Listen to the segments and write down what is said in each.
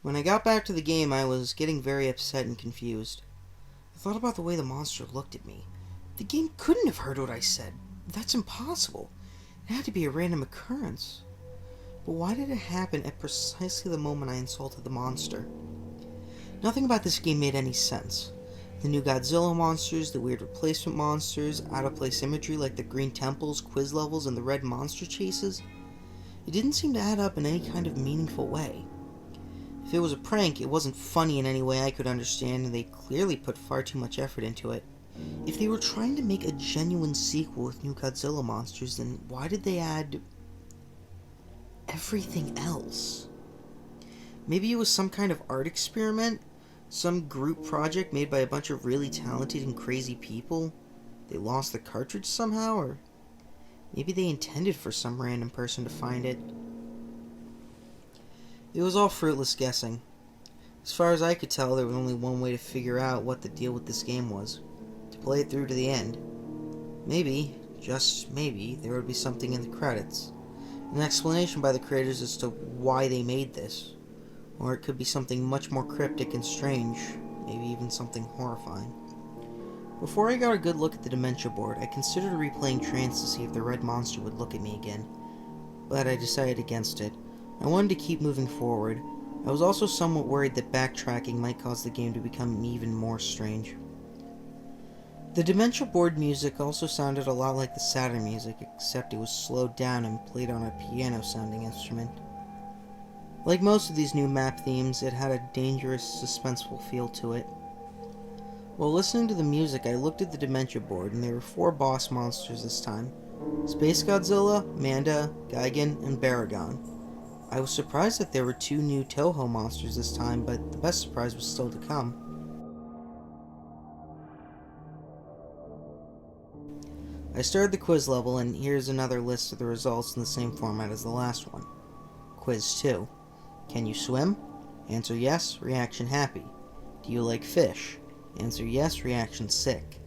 When I got back to the game, I was getting very upset and confused. I thought about the way the monster looked at me. The game couldn't have heard what I said. That's impossible. It had to be a random occurrence. But why did it happen at precisely the moment I insulted the monster? Nothing about this game made any sense. The new Godzilla monsters, the weird replacement monsters, out-of-place imagery like the green temples, quiz levels, and the red monster chases. It didn't seem to add up in any kind of meaningful way. If it was a prank, it wasn't funny in any way I could understand, and they clearly put far too much effort into it. If they were trying to make a genuine sequel with new Godzilla monsters, then why did they add everything else? Maybe it was some kind of art experiment? Some group project made by a bunch of really talented and crazy people? They lost the cartridge somehow, or maybe they intended for some random person to find it. It was all fruitless guessing. As far as I could tell, there was only one way to figure out what the deal with this game was. To play it through to the end. Maybe, just maybe, there would be something in the credits. An explanation by the creators as to why they made this. Or it could be something much more cryptic and strange. Maybe even something horrifying. Before I got a good look at the Dementia board, I considered replaying Trance to see if the red monster would look at me again. But I decided against it. I wanted to keep moving forward. I was also somewhat worried that backtracking might cause the game to become even more strange. The Dementia board music also sounded a lot like the Saturn music, except it was slowed down and played on a piano-sounding instrument. Like most of these new map themes, it had a dangerous, suspenseful feel to it. While listening to the music, I looked at the Dementia board, and there were 4 boss monsters this time. Space Godzilla, Manda, Gigan, and Baragon. I was surprised that there were 2 new Toho monsters this time, but the best surprise was still to come. I started the quiz level, and here's another list of the results in the same format as the last one. Quiz 2. Can you swim? Answer yes, reaction happy. Do you like fish? Answer yes, reaction sick.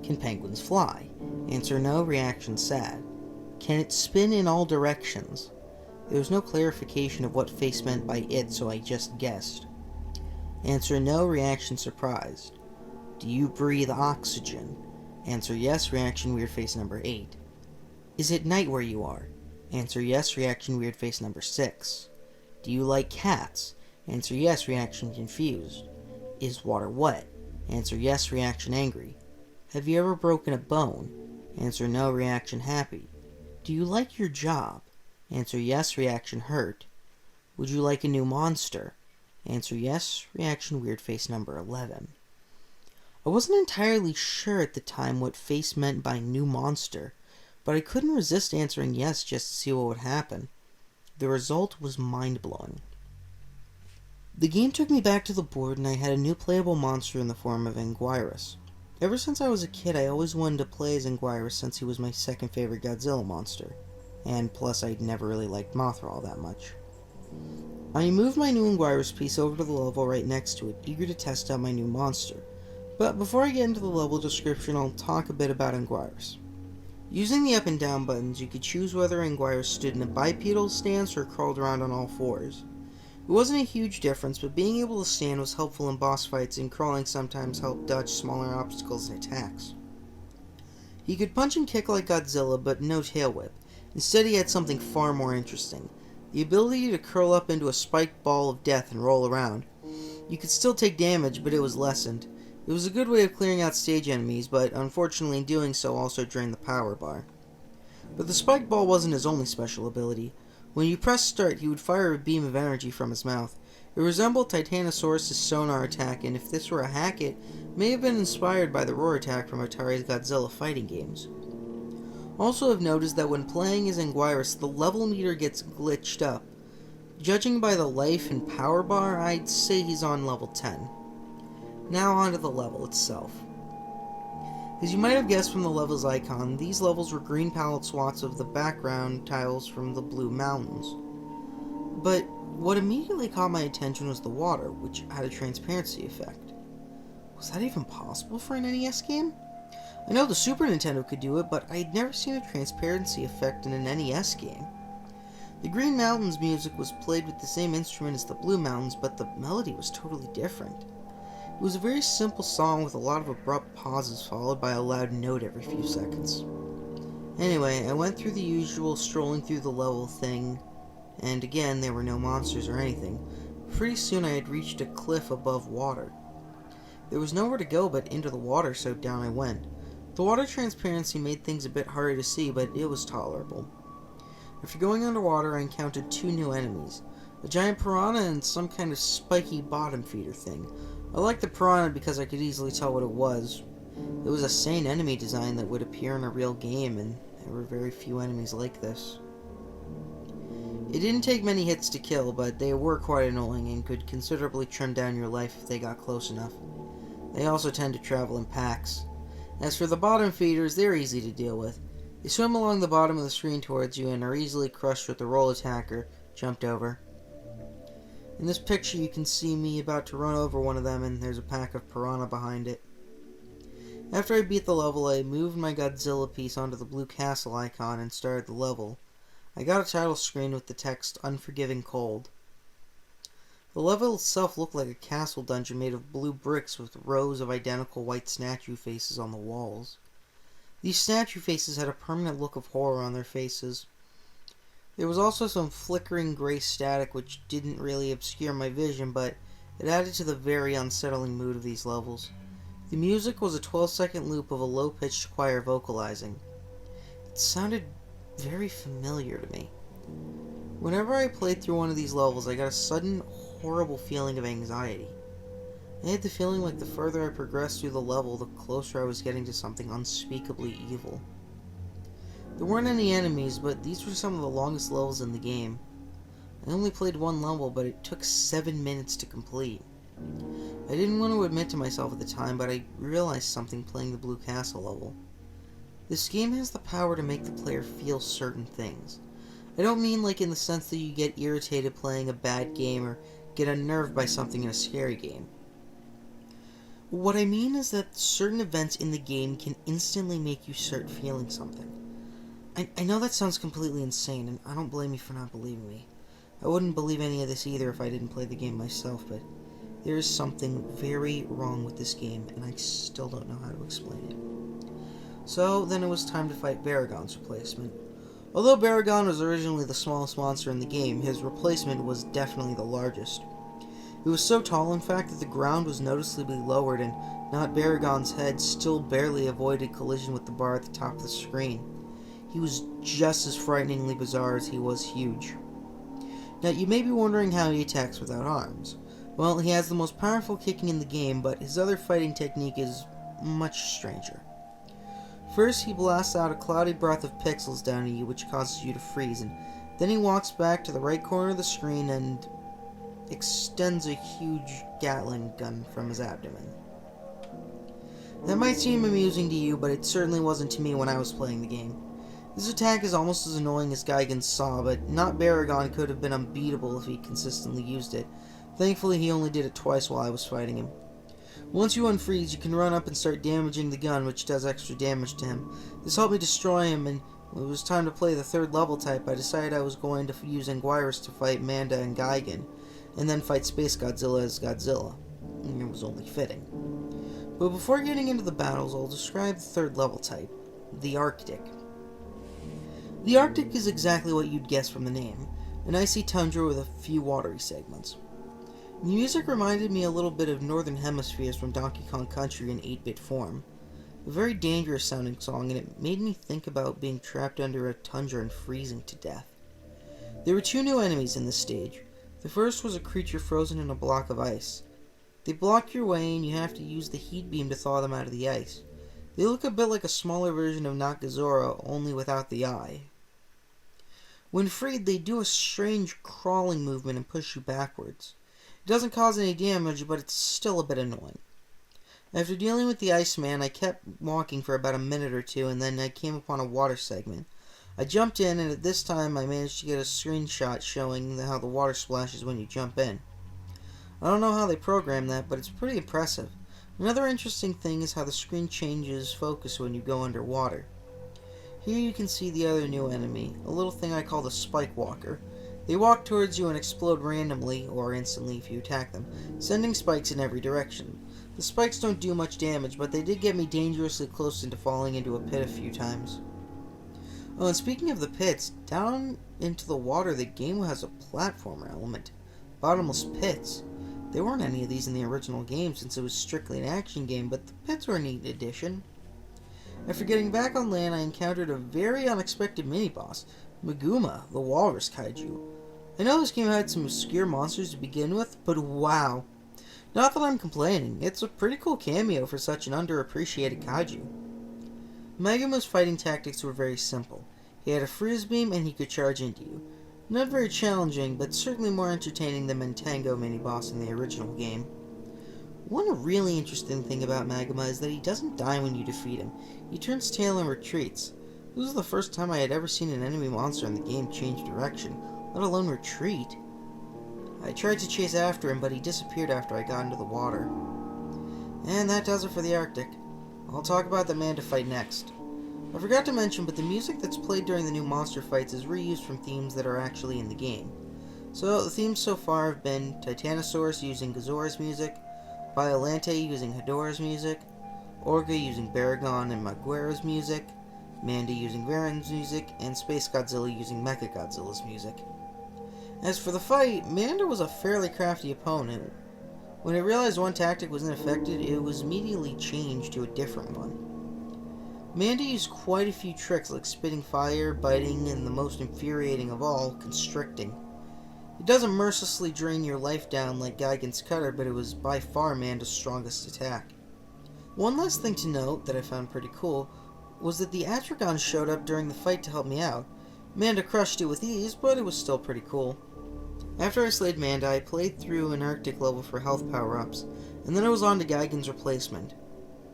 Can penguins fly? Answer no, reaction sad. Can it spin in all directions? There was no clarification of what Face meant by it, so I just guessed. Answer no, reaction surprised. Do you breathe oxygen? Answer yes, reaction weird face number 8. Is it night where you are? Answer yes, reaction weird face number 6. Do you like cats? Answer yes, reaction confused. Is water wet? Answer yes, reaction angry. Have you ever broken a bone? Answer no, reaction happy. Do you like your job? Answer yes, reaction hurt. Would you like a new monster? Answer yes, reaction weird face number 11. I wasn't entirely sure at the time what Face meant by new monster, but I couldn't resist answering yes just to see what would happen. The result was mind-blowing. The game took me back to the board, and I had a new playable monster in the form of Anguirus. Ever since I was a kid, I always wanted to play as Anguirus since he was my second favorite Godzilla monster. And plus, I'd never really liked Mothra all that much. I moved my new Anguirus piece over to the level right next to it, eager to test out my new monster. But before I get into the level description, I'll talk a bit about Anguirus. Using the up and down buttons, you could choose whether Anguirus stood in a bipedal stance or crawled around on all fours. It wasn't a huge difference, but being able to stand was helpful in boss fights, and crawling sometimes helped dodge smaller obstacles and attacks. He could punch and kick like Godzilla, but no tail whip. Instead, he had something far more interesting. The ability to curl up into a spiked ball of death and roll around. You could still take damage, but it was lessened. It was a good way of clearing out stage enemies, but unfortunately doing so also drained the power bar. But the spiked ball wasn't his only special ability. When you pressed start, he would fire a beam of energy from his mouth. It resembled Titanosaurus' sonar attack, and if this were a hack, it may have been inspired by the roar attack from Atari's Godzilla fighting games. Also of note is that when playing as Anguirus, the level meter gets glitched up. Judging by the life and power bar, I'd say he's on level 10. Now onto the level itself. As you might have guessed from the level's icon, these levels were green palette swaths of the background tiles from the Blue Mountains. But what immediately caught my attention was the water, which had a transparency effect. Was that even possible for an NES game? I know the Super Nintendo could do it, but I'd never seen a transparency effect in an NES game. The Green Mountains music was played with the same instrument as the Blue Mountains, but the melody was totally different. It was a very simple song with a lot of abrupt pauses followed by a loud note every few seconds. Anyway, I went through the usual strolling through the level thing, and again, there were no monsters or anything. Pretty soon I had reached a cliff above water. There was nowhere to go but into the water, so down I went. The water transparency made things a bit harder to see, but it was tolerable. After going underwater, I encountered 2 new enemies, a giant piranha and some kind of spiky bottom feeder thing. I liked the piranha because I could easily tell what it was. It was a sane enemy design that would appear in a real game, and there were very few enemies like this. It didn't take many hits to kill, but they were quite annoying and could considerably trim down your life if they got close enough. They also tend to travel in packs. As for the bottom feeders, they're easy to deal with. They swim along the bottom of the screen towards you and are easily crushed with the roll attack or jumped over. In this picture you can see me about to run over one of them, and there's a pack of piranha behind it. After I beat the level, I moved my Godzilla piece onto the blue castle icon and started the level. I got a title screen with the text Unforgiving Cold. The level itself looked like a castle dungeon made of blue bricks with rows of identical white statue faces on the walls. These statue faces had a permanent look of horror on their faces. There was also some flickering gray static which didn't really obscure my vision, but it added to the very unsettling mood of these levels. The music was a 12-second loop of a low-pitched choir vocalizing. It sounded very familiar to me. Whenever I played through one of these levels, I got a sudden, horrible feeling of anxiety. I had the feeling like the further I progressed through the level, the closer I was getting to something unspeakably evil. There weren't any enemies, but these were some of the longest levels in the game. I only played one level, but it took 7 minutes to complete. I didn't want to admit to myself at the time, but I realized something playing the Blue Castle level. This game has the power to make the player feel certain things. I don't mean like in the sense that you get irritated playing a bad game or get unnerved by something in a scary game. What I mean is that certain events in the game can instantly make you start feeling something. I know that sounds completely insane, and I don't blame you for not believing me. I wouldn't believe any of this either if I didn't play the game myself, but there is something very wrong with this game, and I still don't know how to explain it. So, then it was time to fight Baragon's replacement. Although Baragon was originally the smallest monster in the game, his replacement was definitely the largest. It was so tall, in fact, that the ground was noticeably lowered, and not Baragon's head still barely avoided collision with the bar at the top of the screen. He was just as frighteningly bizarre as he was huge. Now, you may be wondering how he attacks without arms. Well, he has the most powerful kicking in the game, but his other fighting technique is much stranger. First, he blasts out a cloudy breath of pixels down at you, which causes you to freeze, and then he walks back to the right corner of the screen and extends a huge Gatling gun from his abdomen. That might seem amusing to you, but it certainly wasn't to me when I was playing the game. This attack is almost as annoying as Gigan's Saw, but not Baragon could have been unbeatable if he consistently used it. Thankfully, he only did it twice while I was fighting him. Once you unfreeze, you can run up and start damaging the gun, which does extra damage to him. This helped me destroy him, and when it was time to play the third level type, I decided I was going to use Anguirus to fight Manda and Gigan, and then fight Space Godzilla as Godzilla. And it was only fitting. But before getting into the battles, I'll describe the third level type, the Arctic. The Arctic is exactly what you'd guess from the name, an icy tundra with a few watery segments. The music reminded me a little bit of Northern Hemispheres from Donkey Kong Country in 8-bit form. A very dangerous sounding song, and it made me think about being trapped under a tundra and freezing to death. There were 2 new enemies in this stage. The first was a creature frozen in a block of ice. They block your way, and you have to use the heat beam to thaw them out of the ice. They look a bit like a smaller version of Nakazora, only without the eye. When freed, they do a strange crawling movement and push you backwards. It doesn't cause any damage, but it's still a bit annoying. After dealing with the Iceman, I kept walking for about a minute or two, and then I came upon a water segment. I jumped in, and at this time I managed to get a screenshot showing how the water splashes when you jump in. I don't know how they programmed that, but it's pretty impressive. Another interesting thing is how the screen changes focus when you go underwater. Here you can see the other new enemy, a little thing I call the Spike Walker. They walk towards you and explode randomly, or instantly if you attack them, sending spikes in every direction. The spikes don't do much damage, but they did get me dangerously close into falling into a pit a few times. Oh, and speaking of the pits, down into the water the game has a platformer element. Bottomless pits. There weren't any of these in the original game since it was strictly an action game, but the pits were a neat addition. After getting back on land, I encountered a very unexpected mini-boss, Maguma, the walrus kaiju. I know this game had some obscure monsters to begin with, but wow. Not that I'm complaining, it's a pretty cool cameo for such an underappreciated kaiju. Maguma's fighting tactics were very simple. He had a freeze beam and he could charge into you. Not very challenging, but certainly more entertaining than Mentango mini-boss in the original game. One really interesting thing about Maguma is that he doesn't die when you defeat him. He turns tail and retreats. This was the first time I had ever seen an enemy monster in the game change direction, let alone retreat. I tried to chase after him, but he disappeared after I got into the water. And that does it for the Arctic. I'll talk about the Manda fight next. I forgot to mention, but the music that's played during the new monster fights is reused from themes that are actually in the game. So, the themes so far have been Titanosaurus using Gazora's music, Violante using Hedorah's music, Orga using Baragon and Maguire's music, Manda using Varen's music, and Space Godzilla using Mechagodzilla's music. As for the fight, Manda was a fairly crafty opponent. When it realized one tactic was ineffective, it was immediately changed to a different one. Manda used quite a few tricks like spitting fire, biting, and the most infuriating of all, constricting. It doesn't mercilessly drain your life down like Gigan's Cutter, but it was by far Manda's strongest attack. One last thing to note that I found pretty cool was that the Atragon showed up during the fight to help me out. Manda crushed it with ease, but it was still pretty cool. After I slayed Manda, I played through an Arctic level for health power-ups, and then I was on to Gigan's replacement.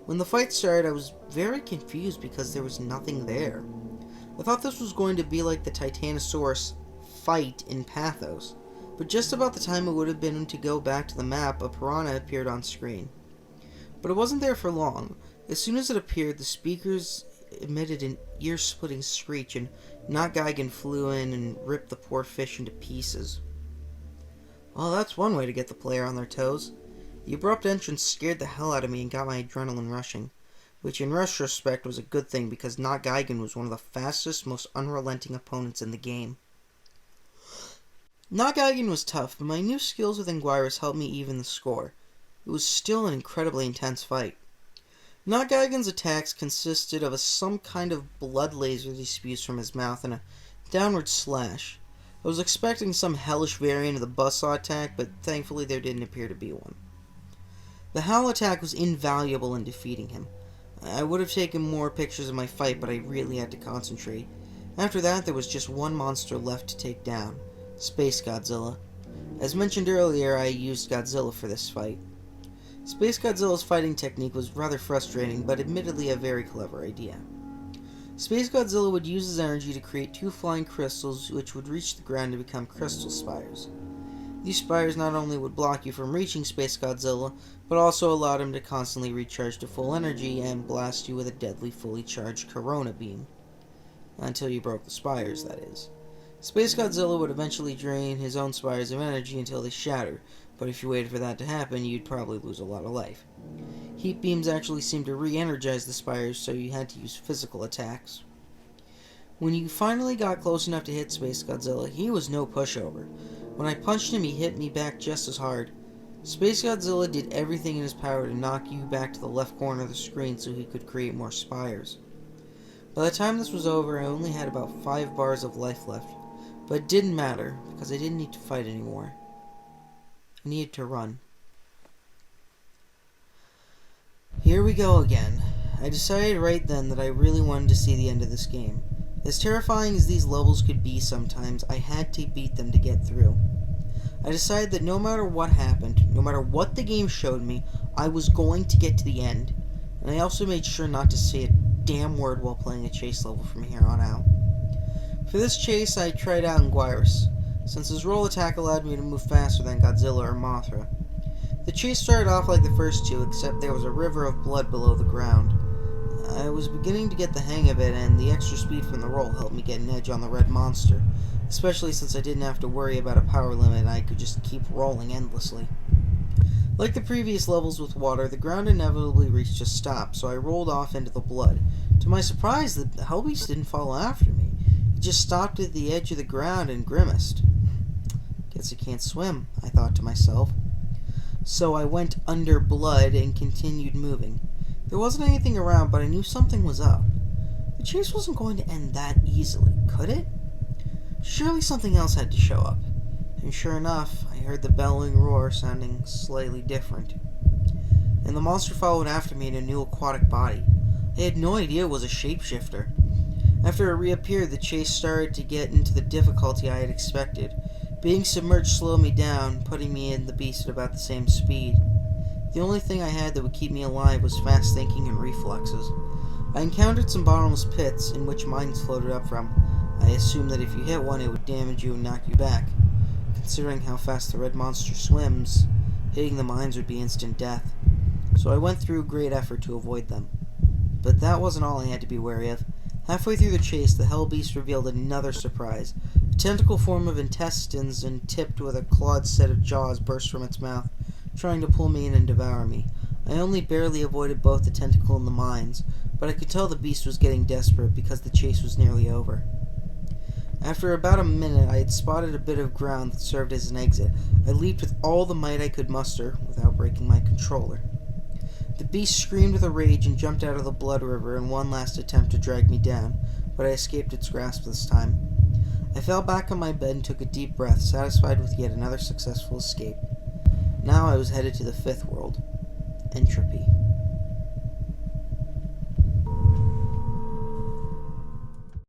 When the fight started, I was very confused because there was nothing there. I thought this was going to be like the Titanosaurus fight in Pathos, but just about the time it would have been to go back to the map, a piranha appeared on screen. But it wasn't there for long. As soon as it appeared, the speakers emitted an ear-splitting screech, and Not Gigan flew in and ripped the poor fish into pieces. Well, that's one way to get the player on their toes. The abrupt entrance scared the hell out of me and got my adrenaline rushing, which in retrospect was a good thing because Not Gigan was one of the fastest, most unrelenting opponents in the game. Not Gigan was tough, but my new skills with Anguirus helped me even the score. It was still an incredibly intense fight. Not Gigan's attacks consisted of some kind of blood laser he spews from his mouth and a downward slash. I was expecting some hellish variant of the buzzsaw attack, but thankfully there didn't appear to be one. The howl attack was invaluable in defeating him. I would have taken more pictures of my fight, but I really had to concentrate. After that, there was just one monster left to take down, Space Godzilla. As mentioned earlier, I used Godzilla for this fight. Space Godzilla's fighting technique was rather frustrating, but admittedly a very clever idea. Space Godzilla would use his energy to create two flying crystals which would reach the ground and become crystal spires. These spires not only would block you from reaching Space Godzilla, but also allowed him to constantly recharge to full energy and blast you with a deadly fully charged Corona beam. Until you broke the spires, that is. Space Godzilla would eventually drain his own spires of energy until they shattered, but if you waited for that to happen, you'd probably lose a lot of life. Heat beams actually seemed to re-energize the spires, so you had to use physical attacks. When you finally got close enough to hit Space Godzilla, he was no pushover. When I punched him, he hit me back just as hard. Space Godzilla did everything in his power to knock you back to the left corner of the screen so he could create more spires. By the time this was over, I only had about 5 bars of life left, but it didn't matter, because I didn't need to fight anymore. I needed to run. Here we go again. I decided right then that I really wanted to see the end of this game. As terrifying as these levels could be sometimes, I had to beat them to get through. I decided that no matter what happened, no matter what the game showed me, I was going to get to the end. And I also made sure not to say a damn word while playing a chase level from here on out. For this chase, I tried out Anguirus, since his roll attack allowed me to move faster than Godzilla or Mothra. The chase started off like the first two, except there was a river of blood below the ground. I was beginning to get the hang of it, and the extra speed from the roll helped me get an edge on the red monster, especially since I didn't have to worry about a power limit and I could just keep rolling endlessly. Like the previous levels with water, the ground inevitably reached a stop, so I rolled off into the blood. To my surprise, the hellbeast didn't follow after me. It just stopped at the edge of the ground and grimaced. Guess it can't swim, I thought to myself. So I went under blood and continued moving. There wasn't anything around, but I knew something was up. The chase wasn't going to end that easily, could it? Surely something else had to show up. And sure enough, I heard the bellowing roar sounding slightly different. And the monster followed after me in a new aquatic body. I had no idea it was a shapeshifter. After it reappeared, the chase started to get into the difficulty I had expected. Being submerged slowed me down, putting me and the beast at about the same speed. The only thing I had that would keep me alive was fast thinking and reflexes. I encountered some bottomless pits in which mines floated up from. I assumed that if you hit one, it would damage you and knock you back. Considering how fast the red monster swims, hitting the mines would be instant death. So I went through great effort to avoid them. But that wasn't all I had to be wary of. Halfway through the chase, the hell beast revealed another surprise. A tentacle form of intestines and tipped with a clawed set of jaws burst from its mouth, trying to pull me in and devour me. I only barely avoided both the tentacle and the mines, but I could tell the beast was getting desperate because the chase was nearly over. After about a minute, I had spotted a bit of ground that served as an exit. I leaped with all the might I could muster without breaking my controller. The beast screamed with rage and jumped out of the blood river in one last attempt to drag me down, but I escaped its grasp this time. I fell back on my bed and took a deep breath, satisfied with yet another successful escape. Now I was headed to the fifth world, Entropy.